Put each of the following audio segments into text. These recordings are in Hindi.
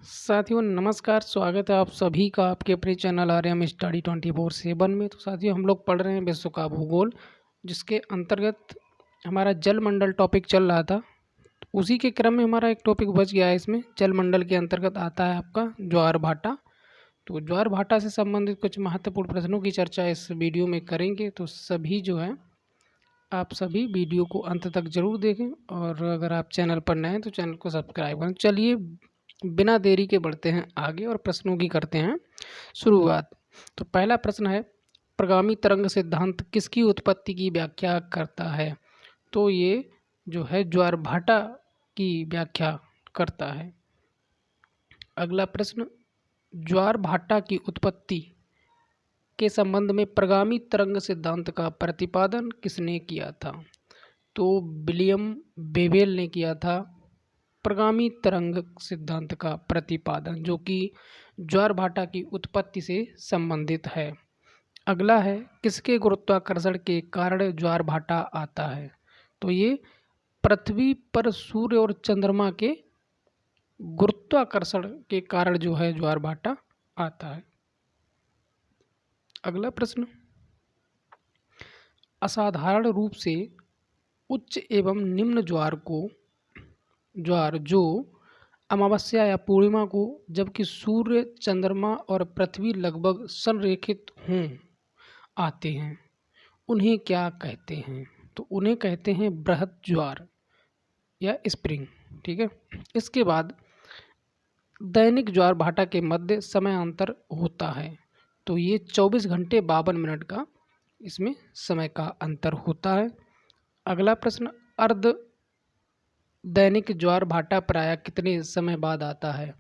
साथियों नमस्कार, स्वागत है आप सभी का आपके अपने चैनल आर्यम स्टडी 24/7 में। तो साथियों हम लोग पढ़ रहे हैं विश्व का भूगोल, जिसके अंतर्गत हमारा जलमंडल टॉपिक चल रहा था। उसी के क्रम में हमारा एक टॉपिक बच गया है। इसमें जलमंडल के अंतर्गत आता है आपका ज्वार भाटा। तो ज्वार भाटा से संबंधित कुछ महत्वपूर्ण प्रश्नों की चर्चा इस वीडियो में करेंगे। तो सभी जो है आप सभी वीडियो को अंत तक जरूर देखें, और अगर आप चैनल पर नए हैं तो चैनल को सब्सक्राइब करें। चलिए बिना देरी के बढ़ते हैं आगे और प्रश्नों की करते हैं शुरुआत। तो पहला प्रश्न है, प्रगामी तरंग सिद्धांत किसकी उत्पत्ति की व्याख्या करता है? तो ये जो है ज्वार भाटा की व्याख्या करता है। अगला प्रश्न, ज्वार भाटा की उत्पत्ति के संबंध में प्रगामी तरंग सिद्धांत का प्रतिपादन किसने किया था? तो विलियम बेवेल ने किया था प्रगामी तरंग सिद्धांत का प्रतिपादन, जो कि ज्वार भाटा की उत्पत्ति से संबंधित है। अगला है, किसके गुरुत्वाकर्षण के कारण ज्वार भाटा आता है? तो ये पृथ्वी पर सूर्य और चंद्रमा के गुरुत्वाकर्षण के कारण जो है ज्वार भाटा आता है। अगला प्रश्न, असाधारण रूप से उच्च एवं निम्न ज्वार जो अमावस्या या पूर्णिमा को, जबकि सूर्य चंद्रमा और पृथ्वी लगभग संरेखित हों, आते हैं, उन्हें क्या कहते हैं? तो उन्हें कहते हैं बृहद ज्वार या स्प्रिंग। ठीक है। इसके बाद दैनिक ज्वार भाटा के मध्य समय अंतर होता है। तो ये 24 घंटे 52 मिनट का इसमें समय का अंतर होता है। अगला प्रश्न, अर्ध दैनिक ज्वार भाटा प्रायः कितने समय बाद आता है?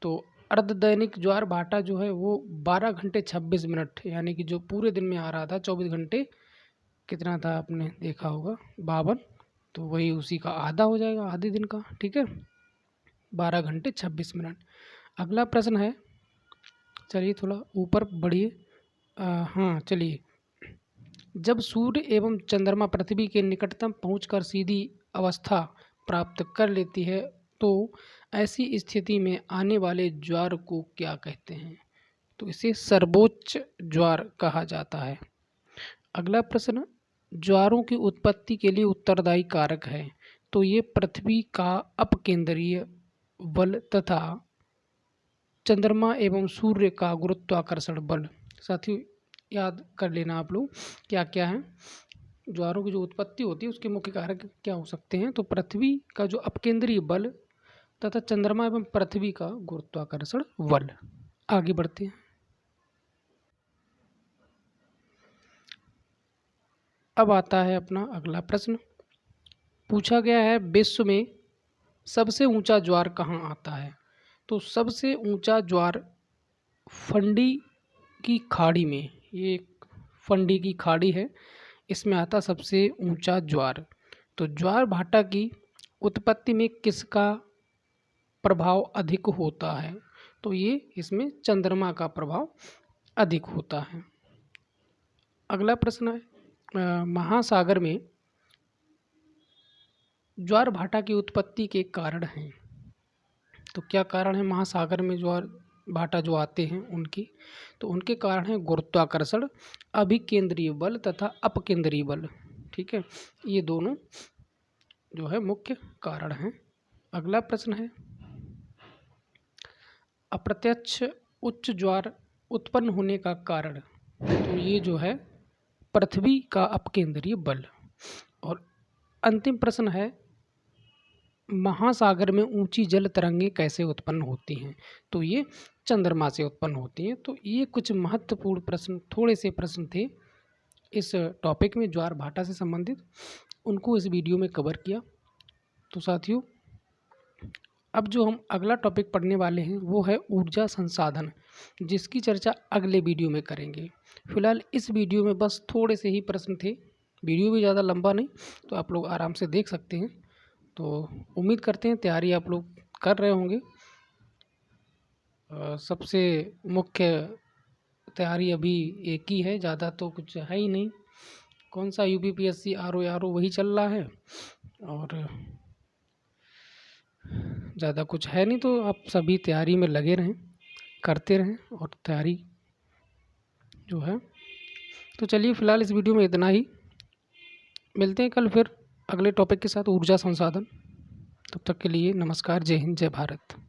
तो अर्ध दैनिक ज्वार भाटा जो है वो 12 घंटे 26 मिनट, यानी कि जो पूरे दिन में आ रहा था 24 घंटे कितना था आपने देखा होगा 52, तो वही उसी का आधा हो जाएगा, आधे दिन का। ठीक है, 12 घंटे 26 मिनट। अगला प्रश्न है, चलिए थोड़ा ऊपर बढ़िए। हाँ चलिए, जब सूर्य एवं चंद्रमा पृथ्वी के निकटतम पहुंचकर सीधी अवस्था प्राप्त कर लेती है, तो ऐसी स्थिति में आने वाले ज्वार को क्या कहते हैं? तो इसे सर्वोच्च ज्वार कहा जाता है। अगला प्रश्न, ज्वारों की उत्पत्ति के लिए उत्तरदायी कारक है? तो ये पृथ्वी का अपकेंद्रीय बल तथा चंद्रमा एवं सूर्य का गुरुत्वाकर्षण बल। साथियों याद कर लेना आप लोग क्या क्या है। ज्वारों की जो उत्पत्ति होती है उसके मुख्य कारक क्या हो सकते हैं? तो पृथ्वी का जो अपकेंद्रीय बल तथा चंद्रमा एवं पृथ्वी का गुरुत्वाकर्षण बल। आगे बढ़ते हैं। अब आता है अपना अगला प्रश्न। पूछा गया है, विश्व में सबसे ऊंचा ज्वार कहाँ आता है? तो सबसे ऊंचा ज्वार फंडी की खाड़ी में, ये एक फंडी की खाड़ी है, इसमें आता सबसे ऊंचा ज्वार। तो ज्वार भाटा की उत्पत्ति में किसका प्रभाव अधिक होता है? तो ये इसमें चंद्रमा का प्रभाव अधिक होता है। अगला प्रश्न है, महासागर में ज्वार भाटा की उत्पत्ति के कारण हैं। तो क्या कारण है महासागर में ज्वार भाटा जो आते हैं उनकी? तो उनके कारण है गुरुत्वाकर्षण, अभिकेंद्रीय बल तथा अपकेंद्रीय बल। ठीक है, ये दोनों जो है मुख्य कारण हैं। अगला प्रश्न है, अप्रत्यक्ष उच्च ज्वार उत्पन्न होने का कारण? तो ये जो है पृथ्वी का अपकेंद्रीय बल। और अंतिम प्रश्न है, महासागर में ऊंची जल तरंगें कैसे उत्पन्न होती हैं? तो ये चंद्रमा से उत्पन्न होती हैं। तो ये कुछ महत्वपूर्ण प्रश्न, थोड़े से प्रश्न थे इस टॉपिक में ज्वार भाटा से संबंधित, उनको इस वीडियो में कवर किया। तो साथियों अब जो हम अगला टॉपिक पढ़ने वाले हैं वो है ऊर्जा संसाधन, जिसकी चर्चा अगले वीडियो में करेंगे। फिलहाल इस वीडियो में बस थोड़े से ही प्रश्न थे, वीडियो भी ज़्यादा लंबा नहीं, तो आप लोग आराम से देख सकते हैं। तो उम्मीद करते हैं तैयारी आप लोग कर रहे होंगे। सबसे मुख्य तैयारी अभी एक ही है, ज़्यादा तो कुछ है ही नहीं। कौन सा यूपीपीएससी आरओ वही चल रहा है। और ज़्यादा कुछ है नहीं, तो आप सभी तैयारी में लगे रहें, करते रहें और तैयारी जो है। तो चलिए फ़िलहाल इस वीडियो में इतना ही। मिलते हैं कल फिर अगले टॉपिक के साथ, ऊर्जा संसाधन। तब तक के लिए नमस्कार, जय हिंद, जय भारत।